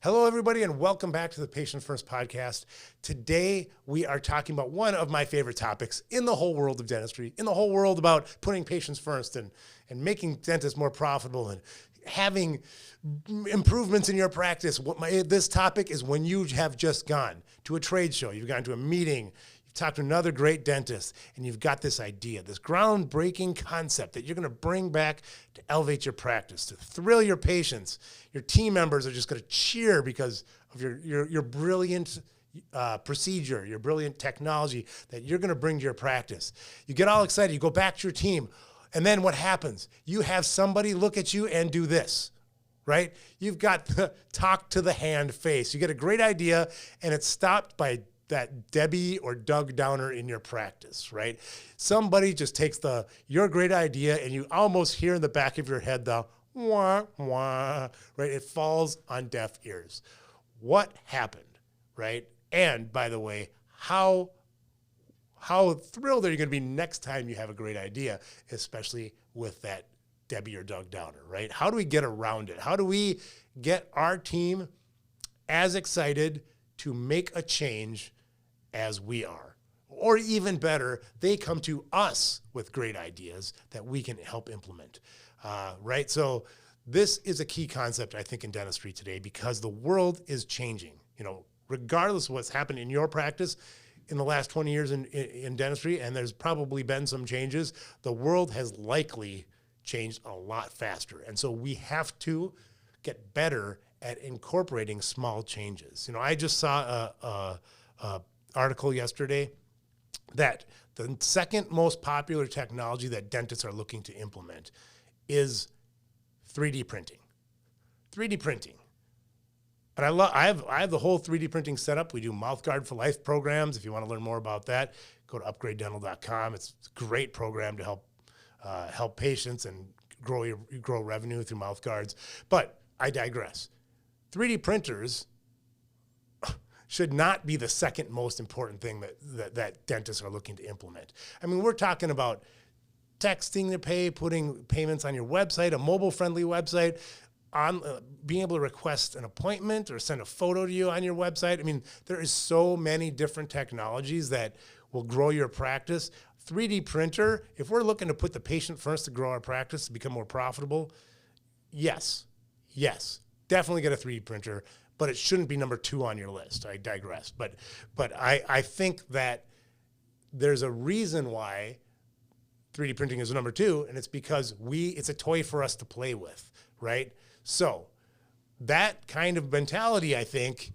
Hello, everybody, and welcome back to the Patient First podcast. Today, we are talking about one of my favorite topics in the whole world of dentistry, in the whole world about putting patients first and making dentists more profitable and having improvements in your practice. This topic is when you have just gone to a trade show, you've gone to a meeting, talk to another great dentist, and you've got this idea, this groundbreaking concept that you're going to bring back to elevate your practice, to thrill your patients. Your team members are just going to cheer because of your brilliant procedure, your brilliant technology that you're going to bring to your practice. You get all excited, you go back to your team, and then what happens? You have somebody look at you and do this, right? You've got the talk to the hand face. You get a great idea, and it's stopped by that Debbie or Doug Downer in your practice, right? Somebody just takes your great idea and you almost hear in the back of your head the wah, wah, right? It falls on deaf ears. What happened, right? And by the way, how thrilled are you going to be next time you have a great idea, especially with that Debbie or Doug Downer, right? How do we get around it? How do we get our team as excited to make a change as we are? Or even better, they come to us with great ideas that we can help implement, right? So this is a key concept, I think, in dentistry today because the world is changing. Regardless of what's happened in your practice in the last 20 years in dentistry, and there's probably been some changes, the world has likely changed a lot faster. And so we have to get better at incorporating small changes. I just saw a article yesterday that the second most popular technology that dentists are looking to implement is 3D printing. 3D printing. And I have the whole 3D printing setup. We do Mouthguard for Life programs. If you want to learn more about that, go to upgradedental.com. It's a great program to help patients and grow revenue through Mouthguards. But I digress. 3D printers should not be the second most important thing that dentists are looking to implement. I mean, we're talking about texting to pay, putting payments on your website, a mobile-friendly website, on being able to request an appointment or send a photo to you on your website. I mean, there is so many different technologies that will grow your practice. 3D printer, if we're looking to put the patient first to grow our practice, to become more profitable, yes, definitely get a 3D printer, but it shouldn't be number 2 on your list. I digress. But I think that there's a reason why 3D printing is number 2, and it's because it's a toy for us to play with, right? So that kind of mentality, I think,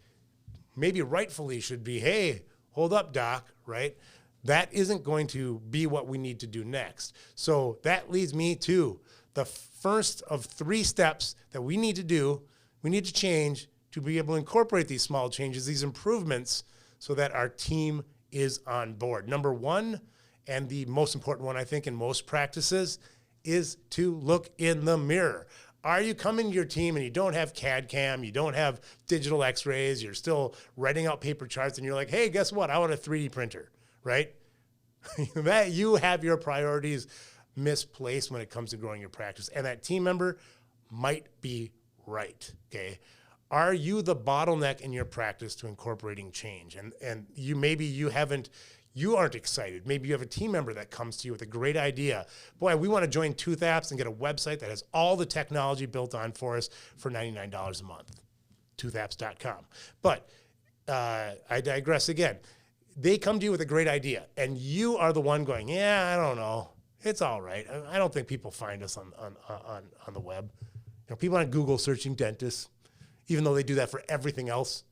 maybe rightfully should be, hey, hold up, doc, right? That isn't going to be what we need to do next. So that leads me to the first of 3 steps that we need to do, we need to change to be able to incorporate these small changes, these improvements, so that our team is on board. Number 1, and the most important one, I think, in most practices, is to look in the mirror. Are you coming to your team and you don't have CAD CAM, you don't have digital x-rays, you're still writing out paper charts, and you're like, hey, guess what? I want a 3D printer, right? That you have your priorities misplaced when it comes to growing your practice. And that team member might be right, okay? Are you the bottleneck in your practice to incorporating change? And you aren't excited. Maybe you have a team member that comes to you with a great idea. Boy, we want to join Tooth Apps and get a website that has all the technology built on for us for $99 a month, toothapps.com. But I digress again. They come to you with a great idea, and you are the one going, yeah, I don't know. It's all right. I don't think people find us on the web. People on Google searching dentists, even though they do that for everything else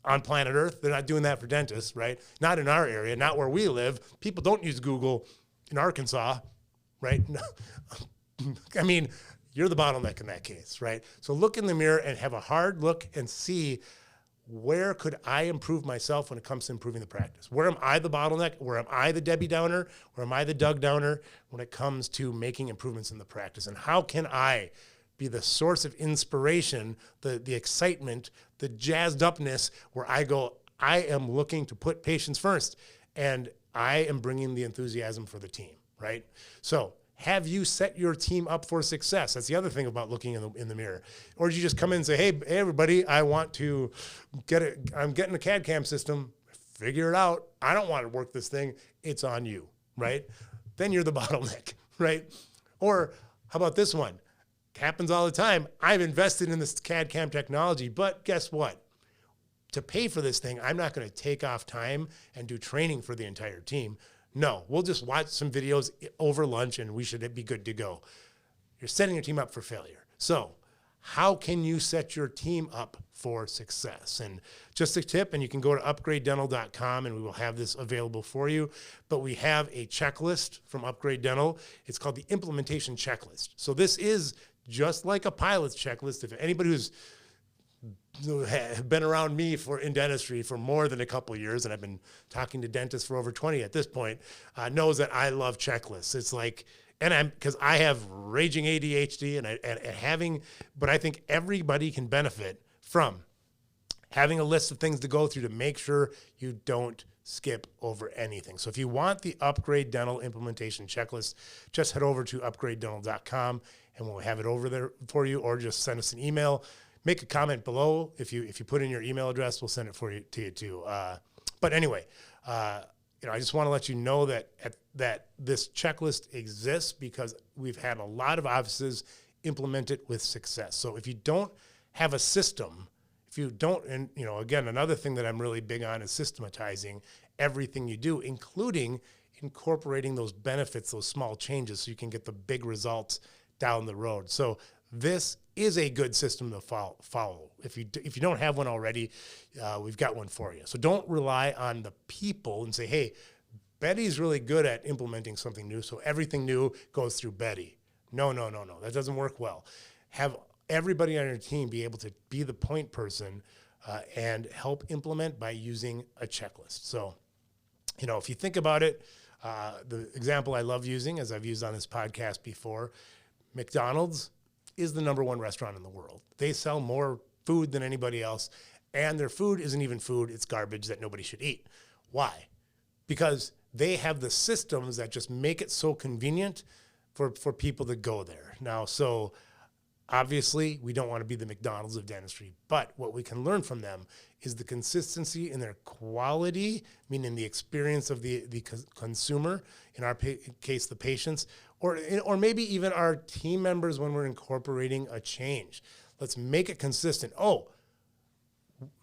on planet Earth. They're not doing that for dentists, right? Not in our area, not where we live. People don't use Google in Arkansas, right? I mean, you're the bottleneck in that case, right? So look in the mirror and have a hard look and see, where could I improve myself when it comes to improving the practice? Where am I the bottleneck? Where am I the Debbie Downer? Where am I the Doug Downer when it comes to making improvements in the practice? And how can I be the source of inspiration, the excitement, the jazzed upness, where I go, I am looking to put patients first, and I am bringing the enthusiasm for the team, right? So have you set your team up for success? That's the other thing about looking in the mirror. Or did you just come in and say, hey, everybody, I want to I'm getting a CAD CAM system. Figure it out. I don't want to work this thing. It's on you, right? Then you're the bottleneck, right? Or how about this one? Happens all the time. I've invested in this CAD CAM technology, but guess what? To pay for this thing, I'm not going to take off time and do training for the entire team. No, we'll just watch some videos over lunch and we should be good to go. You're setting your team up for failure. So how can you set your team up for success? And just a tip, and you can go to upgradedental.com and we will have this available for you. But we have a checklist from Upgrade Dental. It's called the implementation checklist. So this is just like a pilot's checklist. If anybody who's been around me in dentistry for more than a couple of years, and I've been talking to dentists for over 20 at this point, knows that I love checklists. It's like, because I have raging ADHD but I think everybody can benefit from having a list of things to go through to make sure you don't skip over anything. So if you want the Upgrade Dental implementation checklist, just head over to upgradedental.com and we'll have it over there for you, or just send us an email. Make a comment below. If you put in your email address, we'll send it to you too. But anyway, I just want to let you know that this checklist exists because we've had a lot of offices implement it with success. So if you don't have a system, and again, another thing that I'm really big on is systematizing everything you do, including incorporating those benefits, those small changes, so you can get the big results down the road. So this is a good system to follow. If you don't have one already, we've got one for you. So don't rely on the people and say, hey, Betty's really good at implementing something new, so everything new goes through Betty. No. That doesn't work well. Have everybody on your team be able to be the point person and help implement by using a checklist. So, if you think about it, the example I love using, as I've used on this podcast before, McDonald's is the number one restaurant in the world. They sell more food than anybody else, and their food isn't even food. It's garbage that nobody should eat. Why? Because they have the systems that just make it so convenient for people to go there. Now, so obviously, we don't want to be the McDonald's of dentistry, but what we can learn from them is the consistency in their quality, meaning the experience of the consumer, in our case, the patients, or maybe even our team members when we're incorporating a change. Let's make it consistent. Oh,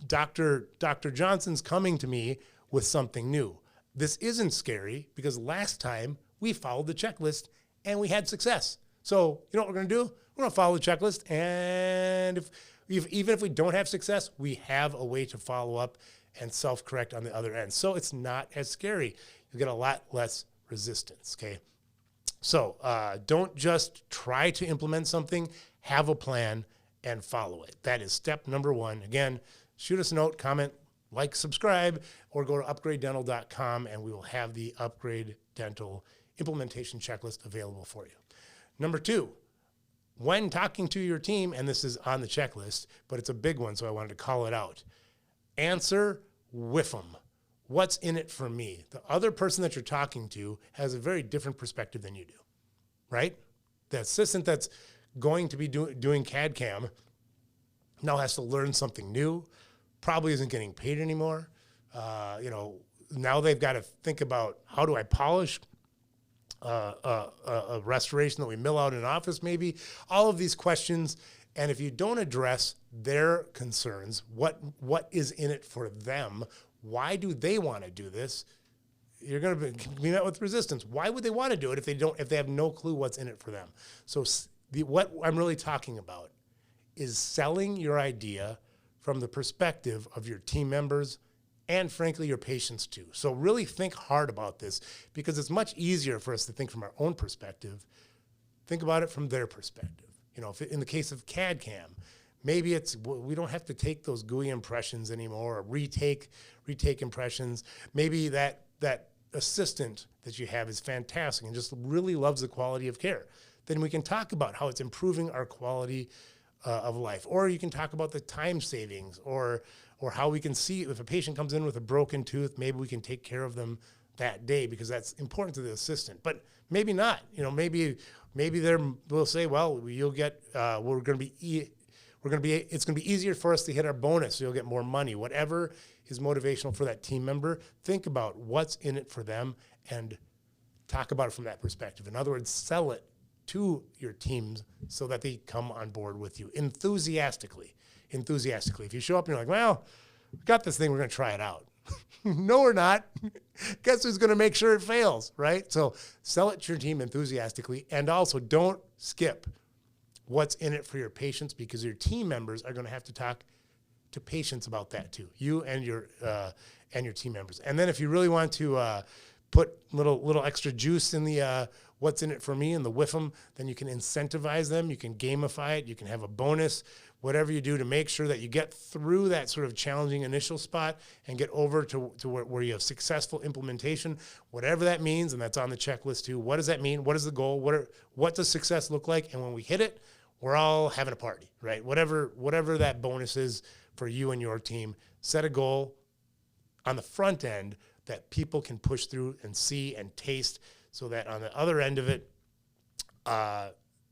Dr. Johnson's coming to me with something new. This isn't scary because last time we followed the checklist and we had success. So you know what we're going to do? We're going to follow the checklist, and even if we don't have success, we have a way to follow up and self-correct on the other end. So it's not as scary. You get a lot less resistance, okay? So don't just try to implement something. Have a plan and follow it. That is step number one. Again, shoot us a note, comment, like, subscribe, or go to upgradedental.com, and we will have the Upgrade Dental implementation checklist available for you. Number two, when talking to your team, and this is on the checklist, but it's a big one, so I wanted to call it out. Answer with them. What's in it for me? The other person that you're talking to has a very different perspective than you do, right? The assistant that's going to be doing CAD CAM now has to learn something new, probably isn't getting paid anymore. Now they've got to think about, how do I polish a restoration that we mill out in an office, maybe? All of these questions. And if you don't address their concerns, what is in it for them? Why do they want to do this? You're going to be met with resistance. Why would they want to do it if they have no clue what's in it for them? So what I'm really talking about is selling your idea from the perspective of your team members and, frankly, your patients too. So really think hard about this, because it's much easier for us to think from our own perspective. Think about it from their perspective. If in the case of CAD CAM, maybe we don't have to take those GUI impressions anymore, or retake impressions. Maybe that assistant that you have is fantastic and just really loves the quality of care. Then we can talk about how it's improving our quality of life. Or you can talk about the time savings, or how we can see if a patient comes in with a broken tooth, maybe we can take care of them that day because that's important to the assistant. But maybe not. You know, maybe we'll say, well, you'll get it's going to be easier for us to hit our bonus, so you'll get more money. Whatever is motivational for that team member, think about what's in it for them and talk about it from that perspective. In other words, sell it to your teams so that they come on board with you enthusiastically. If you show up and you're like, well, we got this thing, we're going to try it out. No, we're not. Guess who's going to make sure it fails, right? So sell it to your team enthusiastically, and also don't skip what's in it for your patients, because your team members are going to have to talk to patients about that too. You and your team members. And then if you really want to put little extra juice in the what's in it for me and the WIFM, then you can incentivize them. You can gamify it. You can have a bonus, whatever you do to make sure that you get through that sort of challenging initial spot and get over to where you have successful implementation, whatever that means. And that's on the checklist too. What does that mean? What is the goal? What does success look like? And when we hit it, we're all having a party, right? Whatever that bonus is for you and your team, set a goal on the front end that people can push through and see and taste, so that on the other end of it,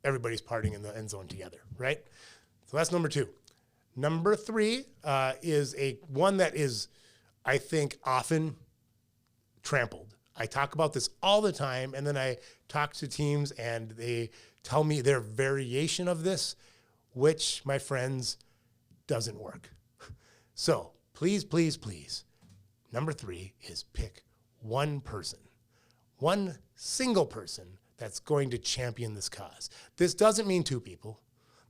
everybody's partying in the end zone together, right? So that's number 2. Number 3 is one that is, I think, often trampled. I talk about this all the time, and then I talk to teams and they tell me their variation of this, which, my friends, doesn't work. So please, number 3 is pick one person, one single person that's going to champion this cause. This doesn't mean 2 people.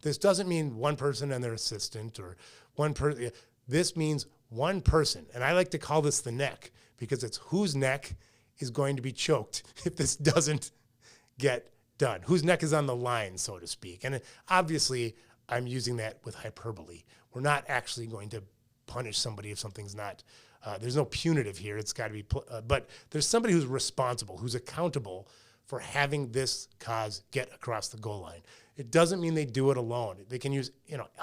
This doesn't mean one person and their assistant or one person. This means one person. And I like to call this the neck, because it's whose neck is going to be choked if this doesn't get done. Whose neck is on the line, so to speak. And obviously, I'm using that with hyperbole. We're not actually going to punish somebody if something's not. There's no punitive here. It's got to be, but there's somebody who's responsible, who's accountable for having this cause get across the goal line. It doesn't mean they do it alone. They can use,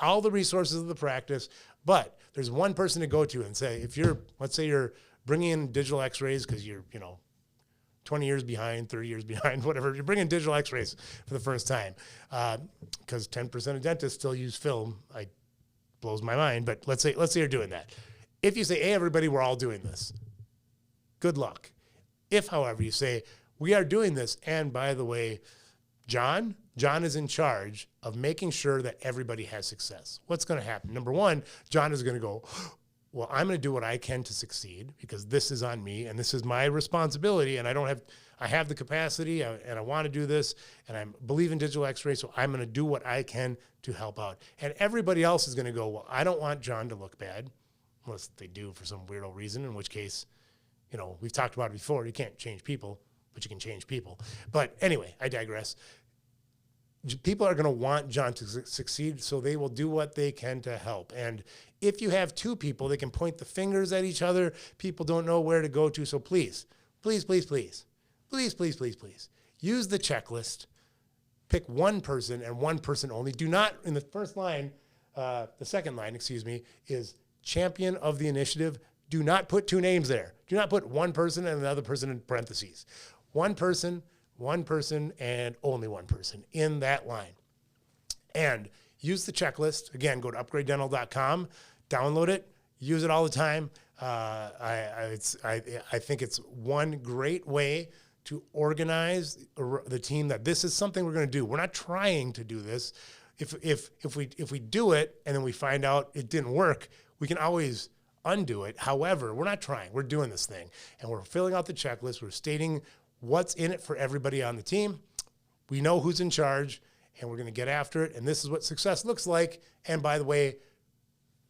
all the resources of the practice, but there's one person to go to and say, let's say you're bringing in digital x-rays because you're, 20 years behind, 30 years behind, whatever. You're bringing digital x-rays for the first time because 10% of dentists still use film. It blows my mind, but let's say you're doing that. If you say, hey, everybody, we're all doing this, good luck. If, however, you say, we are doing this, and by the way, John is in charge of making sure that everybody has success. What's going to happen? Number 1, John is going to go, well, I'm going to do what I can to succeed because this is on me and this is my responsibility, and I have the capacity and I want to do this, and I believe in digital x-ray, so I'm going to do what I can to help out. And everybody else is going to go, well, I don't want John to look bad, unless they do for some weirdo reason, in which case, we've talked about it before. You can't change people, but you can change people. But anyway, I digress. People are going to want John to succeed, so they will do what they can to help. And if you have 2 people, they can point the fingers at each other. People don't know where to go to. So please, use the checklist. Pick one person and one person only. Do not, in the first line, the second line, is champion of the initiative. Do not put 2 names there. Do not put one person and another person in parentheses. One person, and only one person in that line. And use the checklist. Again, go to upgradedental.com, download it, use it all the time. I think it's one great way to organize the team that this is something we're going to do. We're not trying to do this. If we do it and then we find out it didn't work, we can always undo it. However, we're not trying. We're doing this thing, and we're filling out the checklist. We're stating what's in it for everybody on the team. We know who's in charge, and we're going to get after it. And this is what success looks like. And by the way,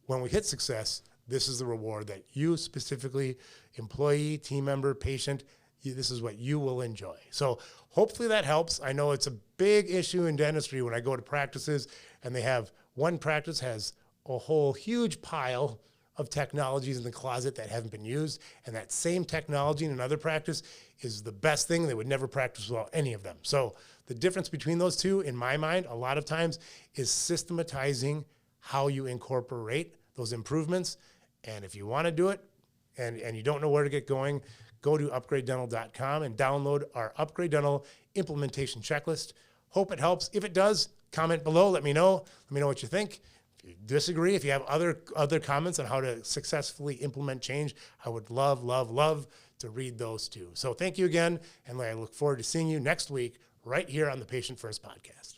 when we hit success, this is the reward that you specifically, employee, team member, patient, this is what you will enjoy. So hopefully that helps. I know it's a big issue in dentistry when I go to practices and they have one practice has a whole huge pile of technologies in the closet that haven't been used, and that same technology in another practice is the best thing. They would never practice without any of them. So the difference between those two, in my mind, a lot of times is systematizing how you incorporate those improvements. And if you want to do it and you don't know where to get going, go to upgradedental.com and download our Upgrade Dental implementation checklist. Hope it helps. If it does, comment below. Let me know. Let me know what you think. If you disagree, if you have other comments on how to successfully implement change, I would love to read those too. So thank you again, and I look forward to seeing you next week right here on the Patient First Podcast.